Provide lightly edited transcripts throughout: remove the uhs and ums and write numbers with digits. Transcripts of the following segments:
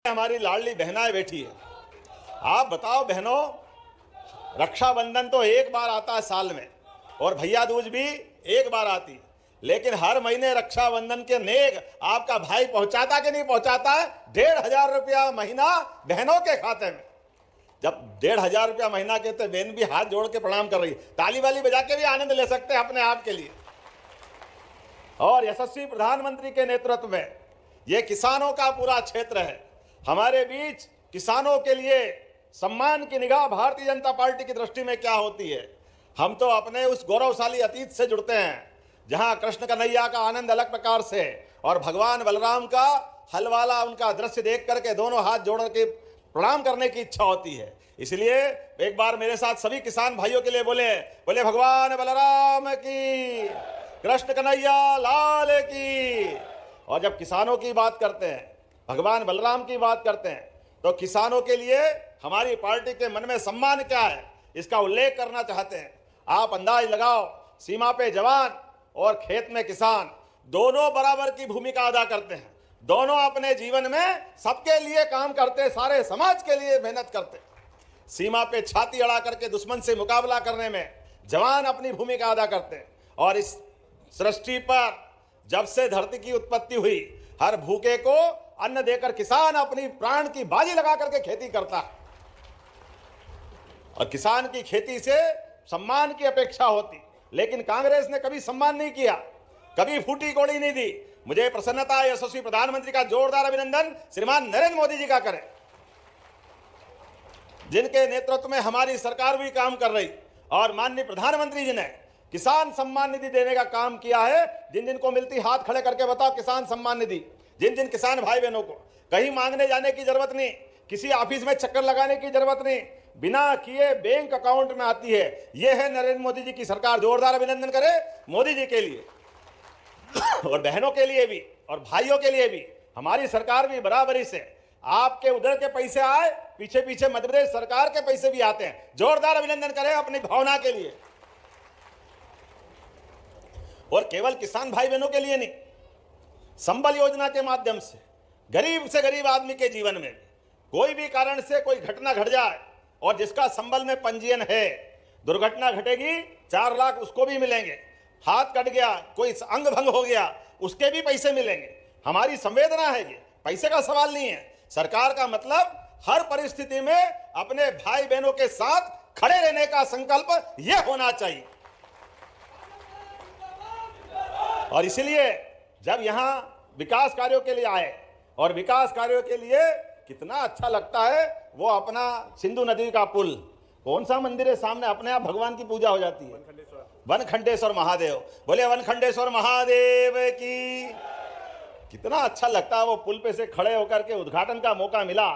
हमारी लाडली बहनाएं बैठी है। आप बताओ बहनों, रक्षाबंधन तो एक बार आता है साल में और भैया दूज भी एक बार आती है, लेकिन हर महीने रक्षाबंधन के नेक आपका भाई पहुंचाता कि नहीं पहुंचाता है? 1,500 रुपया महीना बहनों के खाते में। जब 1,500 रुपया महीना के तो बहन भी हाथ जोड़ के प्रणाम कर रही है, ताली वाली बजा के भी आनंद ले सकते हैं अपने आप के लिए। और यशस्वी प्रधानमंत्री के नेतृत्व में ये किसानों का पूरा क्षेत्र है। हमारे बीच किसानों के लिए सम्मान की निगाह भारतीय जनता पार्टी की दृष्टि में क्या होती है? हम तो अपने उस गौरवशाली अतीत से जुड़ते हैं जहां कृष्ण कन्हैया का आनंद अलग प्रकार से और भगवान बलराम का हलवाला उनका दृश्य देख करके दोनों हाथ जोड़ के प्रणाम करने की इच्छा होती है। इसलिए एक बार मेरे साथ सभी किसान भाइयों के लिए बोले भगवान बलराम की, कृष्ण कन्हैया लाल की। और जब किसानों की बात करते हैं, भगवान बलराम की बात करते हैं, तो किसानों के लिए हमारी पार्टी के मन में सम्मान क्या है इसका उल्लेख करना चाहते हैं। आप अंदाज लगाओ, सीमा पे जवान और खेत में किसान दोनों बराबर की भूमिका अदा करते हैं। दोनों अपने जीवन में सबके लिए काम करते, सारे समाज के लिए मेहनत करते। सीमा पे छाती अड़ा करके दुश्मन से मुकाबला करने में जवान अपनी भूमिका अदा करते हैं। और इस सृष्टि पर जब से धरती की उत्पत्ति हुई, हर भूखे को अन्न देकर किसान अपनी प्राण की बाजी लगा करके खेती करता है। और किसान की खेती से सम्मान की अपेक्षा होती, लेकिन कांग्रेस ने कभी सम्मान नहीं किया, कभी फूटी कोड़ी नहीं दी। मुझे प्रसन्नता है यशस्वी प्रधानमंत्री का जोरदार अभिनंदन श्रीमान नरेंद्र मोदी जी का करें, जिनके नेतृत्व में हमारी सरकार भी काम कर रही। और माननीय प्रधानमंत्री जी ने किसान सम्मान निधि देने का काम किया है। जिन जिन को मिलती हाथ खड़े करके बताओ किसान सम्मान निधि। जिन जिन किसान भाई बहनों को कहीं मांगने जाने की जरूरत नहीं, किसी ऑफिस में चक्कर लगाने की जरूरत नहीं, बिना किए बैंक अकाउंट में आती है। यह है नरेंद्र मोदी जी की सरकार। जोरदार अभिनंदन करें मोदी जी के लिए। और बहनों के लिए भी और भाइयों के लिए भी हमारी सरकार भी बराबरी से, आपके उधर के पैसे आए, पीछे पीछे मध्य प्रदेश सरकार के पैसे भी आते हैं। जोरदार अभिनंदन करें अपनी भावना के लिए। और केवल किसान भाई बहनों के लिए नहीं, संबल योजना के माध्यम से गरीब आदमी के जीवन में कोई भी कारण से कोई घटना घट जाए और जिसका संबल में पंजीयन है, दुर्घटना घटेगी 4 लाख उसको भी मिलेंगे। हाथ कट गया, कोई अंग भंग हो गया, उसके भी पैसे मिलेंगे। हमारी संवेदना है, ये पैसे का सवाल नहीं है। सरकार का मतलब हर परिस्थिति में अपने भाई बहनों के साथ खड़े रहने का संकल्प यह होना चाहिए। और इसलिए जब यहां विकास कार्यों के लिए आए, और विकास कार्यों के लिए कितना अच्छा लगता है वो अपना सिंधु नदी का पुल, कौन सा मंदिर है सामने, अपने आप भगवान की पूजा हो जाती है। वनखंडेश्वर महादेव, बोले वनखंडेश्वर महादेव की। कितना अच्छा लगता है वो पुल पे से खड़े होकर के। उद्घाटन का मौका मिला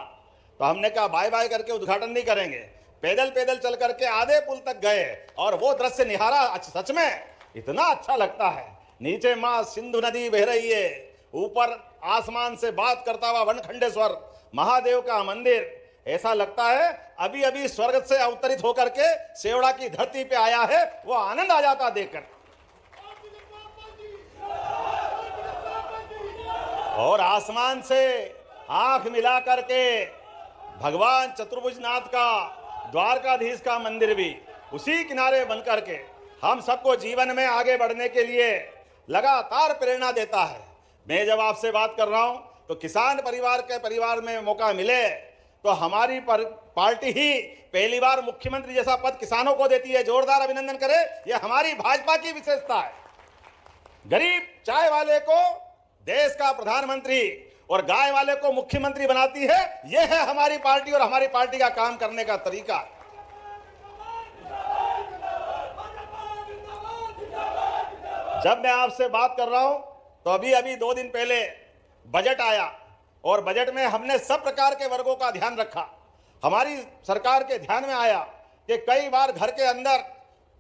तो हमने कहा बाय बाय करके उद्घाटन नहीं करेंगे, पैदल पैदल चल करके आधे पुल तक गए और वो दृश्य निहारा। सच में इतना अच्छा लगता है। नीचे मां सिंधु नदी बह रही है, ऊपर आसमान से बात करता हुआ वनखंडेश्वर महादेव का मंदिर। ऐसा लगता है अभी अभी स्वर्ग से अवतरित होकर के सेवड़ा की धरती पे आया है, वो आनंद आ जाता देखकर। और आसमान से आंख मिला करके भगवान चतुर्भुजनाथ का, द्वारकाधीश का मंदिर भी उसी किनारे बन करके हम सबको जीवन में आगे बढ़ने के लिए लगातार प्रेरणा देता है। मैं जब आपसे बात कर रहा हूं तो किसान परिवार में मौका मिले तो हमारी पार्टी ही पहली बार मुख्यमंत्री जैसा पद किसानों को देती है। जोरदार अभिनंदन करें, यह हमारी भाजपा की विशेषता है। गरीब चाय वाले को देश का प्रधानमंत्री और गाय वाले को मुख्यमंत्री बनाती है। यह है हमारी पार्टी और हमारी पार्टी का काम करने का तरीका। जब मैं आपसे बात कर रहा हूं तो अभी 2 दिन पहले बजट आया और बजट में हमने सब प्रकार के वर्गों का ध्यान रखा। हमारी सरकार के ध्यान में आया कि कई बार घर के अंदर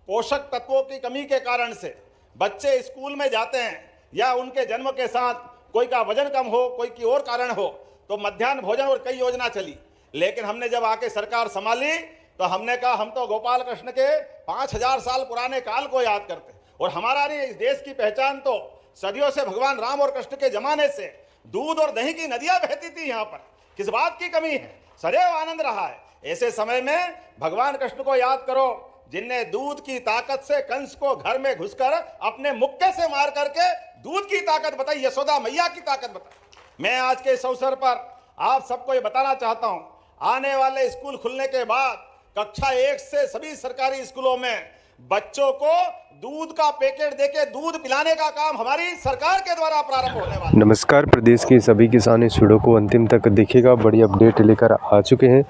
पोषक तत्वों की कमी के कारण से बच्चे स्कूल में जाते हैं या उनके जन्म के साथ कोई का वजन कम हो, कोई की और कारण हो, तो मध्याह्न भोजन और कई योजना चली। लेकिन हमने जब आके सरकार संभाली तो हमने कहा हम तो गोपाल कृष्ण के 5000 साल पुराने काल को याद करते, और हमारा नहीं, इस देश की पहचान तो सदियों से भगवान राम और कृष्ण के जमाने से दूध और दही की नदियां बहती थी यहाँ पर। किस बात की कमी है? सदैव आनंद रहा है। ऐसे समय में भगवान कृष्ण को याद करो, जिनने दूध की ताकत से कंस को घर में घुसकर अपने मुक्के से मार करके दूध की ताकत बताई, यशोदा मैया की ताकत बताई। मैं आज के इस अवसर पर आप सबको ये बताना चाहता हूं, आने वाले स्कूल खुलने के बाद कक्षा 1 से सभी सरकारी स्कूलों में बच्चों को दूध का पैकेट देके दूध पिलाने का काम हमारी सरकार के द्वारा प्रारंभ होने वाला है। नमस्कार, प्रदेश के सभी किसान इस वीडियो को अंतिम तक देखिएगा। बड़ी अपडेट लेकर आ चुके हैं।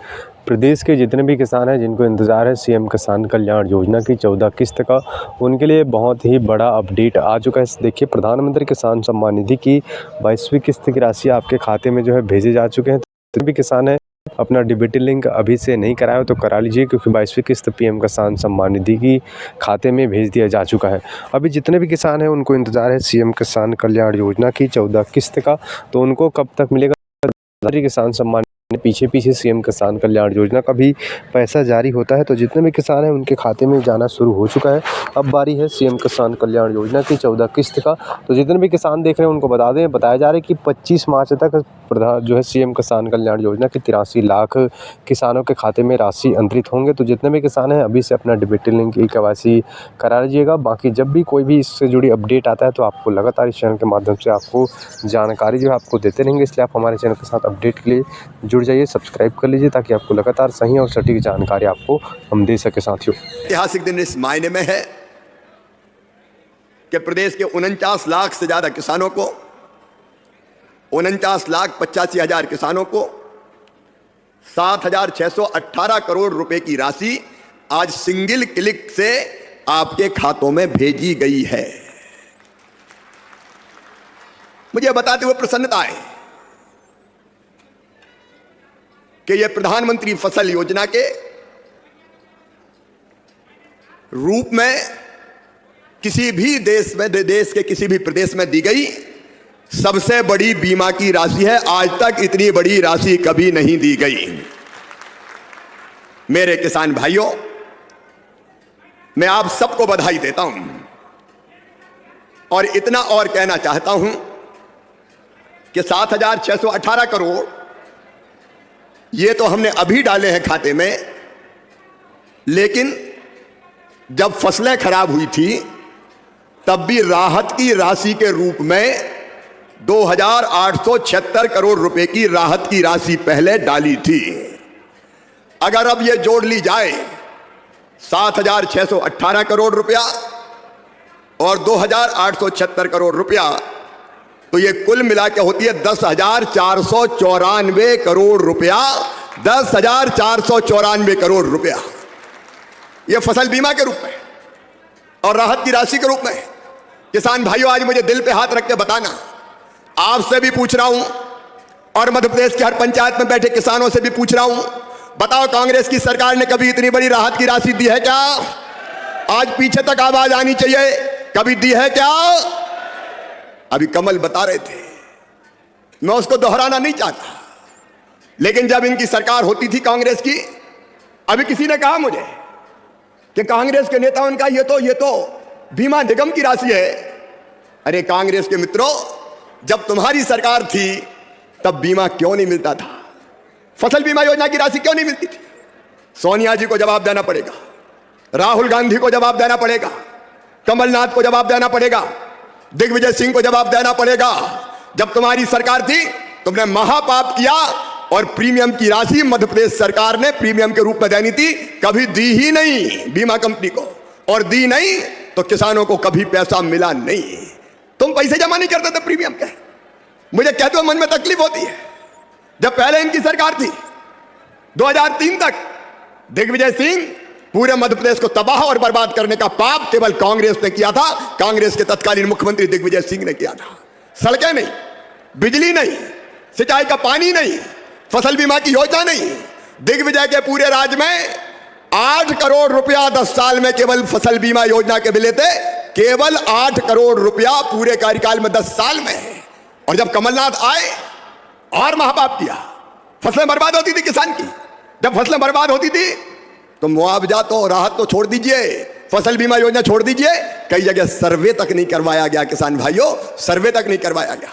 प्रदेश के जितने भी किसान हैं जिनको इंतज़ार है सीएम किसान कल्याण योजना की 14 किस्त का, उनके लिए बहुत ही बड़ा अपडेट आ चुका है। देखिए, प्रधानमंत्री किसान सम्मान निधि की 22वीं किस्त की राशि आपके खाते में जो है भेजे जा चुके हैं। जितने भी किसान हैं अपना डीबीटी लिंक अभी से नहीं कराया हो तो करा लीजिए, क्योंकि 22वीं किस्त पीएम किसान सम्मान निधि की खाते में भेज दिया जा चुका है। अभी जितने भी किसान हैं उनको इंतज़ार है सीएम किसान कल्याण योजना की 14 किस्त का, तो उनको कब तक मिलेगा? किसान सम्मान पीछे सीएम किसान कल्याण योजना का भी पैसा जारी होता है, तो जितने भी किसान हैं उनके खाते में जाना शुरू हो चुका है। अब बारी है सीएम किसान कल्याण योजना की 14 किस्त का। तो जितने भी किसान देख रहे हैं उनको बताया जा रहा है कि 25 मार्च तक जो है सीएम किसान कल्याण योजना के 83 लाख किसानों के खाते में राशि अंतरित होंगे। तो जितने भी किसान हैं अभी से अपना डीबीटी लिंक KYC करा लीजिएगा। बाकी जब भी कोई भी इससे जुड़ी अपडेट आता है तो आपको लगातार इस चैनल के माध्यम से आपको जानकारी जो है आपको देते रहेंगे। इसलिए आप हमारे चैनल के साथ अपडेट के लिए जुड़ जाइए, सब्सक्राइब कर लीजिए, ताकि आपको लगातार सही और सटीक जानकारी आपको हम दे सके। साथियों, ऐतिहासिक दिन इस मायने में है कि प्रदेश के 49 लाख से ज्यादा किसानों को, 49,85,000 किसानों को 7,618 करोड़ रुपए की राशि आज सिंगल क्लिक से आपके खातों में भेजी गई है। मुझे बताते हुए प्रसन्नता है कि यह प्रधानमंत्री फसल योजना के रूप में किसी भी देश के किसी भी प्रदेश में दी गई सबसे बड़ी बीमा की राशि है। आज तक इतनी बड़ी राशि कभी नहीं दी गई। मेरे किसान भाइयों, मैं आप सबको बधाई देता हूं और इतना और कहना चाहता हूं कि 7,618 करोड़ ये तो हमने अभी डाले हैं खाते में, लेकिन जब फसलें खराब हुई थी तब भी राहत की राशि के रूप में 2,876 करोड़ रुपए की राहत की राशि पहले डाली थी। अगर अब ये जोड़ ली जाए 7,618 करोड़ रुपया और 2,876 करोड़ रुपया, तो ये कुल मिला के होती है 10,494 करोड़ रुपया। 10,494 करोड़ रुपया ये फसल बीमा के रूप में और राहत की राशि के रूप में। किसान भाइयों, आज मुझे दिल पे हाथ रख के बताना, आपसे भी पूछ रहा हूं और मध्य प्रदेश के हर पंचायत में बैठे किसानों से भी पूछ रहा हूं, बताओ कांग्रेस की सरकार ने कभी इतनी बड़ी राहत की राशि दी है क्या? आज पीछे तक आवाज आनी चाहिए, कभी दी है क्या? अभी कमल बता रहे थे, मैं उसको दोहराना नहीं चाहता, लेकिन जब इनकी सरकार होती थी कांग्रेस की, अभी किसी ने कहा मुझे कि कांग्रेस के नेताओं का ये तो बीमा निगम की राशि है। अरे कांग्रेस के मित्रों, जब तुम्हारी सरकार थी तब बीमा क्यों नहीं मिलता था? फसल बीमा योजना की राशि क्यों नहीं मिलती थी? सोनिया जी को जवाब देना पड़ेगा, राहुल गांधी को जवाब देना पड़ेगा, कमलनाथ को जवाब देना पड़ेगा, दिग्विजय सिंह को जवाब देना पड़ेगा। जब तुम्हारी सरकार थी तुमने महापाप किया और प्रीमियम की राशि मध्य प्रदेश सरकार ने प्रीमियम के रूप में देनी थी, कभी दी ही नहीं बीमा कंपनी को, और दी नहीं तो किसानों को कभी पैसा मिला नहीं। तुम पैसे जमा नहीं करते थे प्रीमियम के। मुझे कहते हुए मन में तकलीफ होती है, जब पहले इनकी सरकार थी 2003 तक दिग्विजय सिंह पूरे मध्य प्रदेश को तबाह और बर्बाद करने का पाप केवल कांग्रेस ने किया था। कांग्रेस के तत्कालीन मुख्यमंत्री दिग्विजय सिंह ने किया था। सड़कें नहीं, बिजली नहीं, सिंचाई का पानी नहीं, फसल बीमा की योजना नहीं। दिग्विजय के पूरे राज्य में 8 करोड़ रुपया 10 साल में केवल फसल बीमा योजना के मिले थे, केवल 8 करोड़ रुपया पूरे कार्यकाल में 10 साल में। और जब कमलनाथ आए और महापाप किया, फसलें बर्बाद होती थी किसान की। जब फसलें बर्बाद होती थी तो मुआवजा तो राहत तो छोड़ दीजिए, फसल बीमा योजना छोड़ दीजिए, कई जगह सर्वे तक नहीं करवाया गया। किसान भाइयों, सर्वे तक नहीं करवाया गया।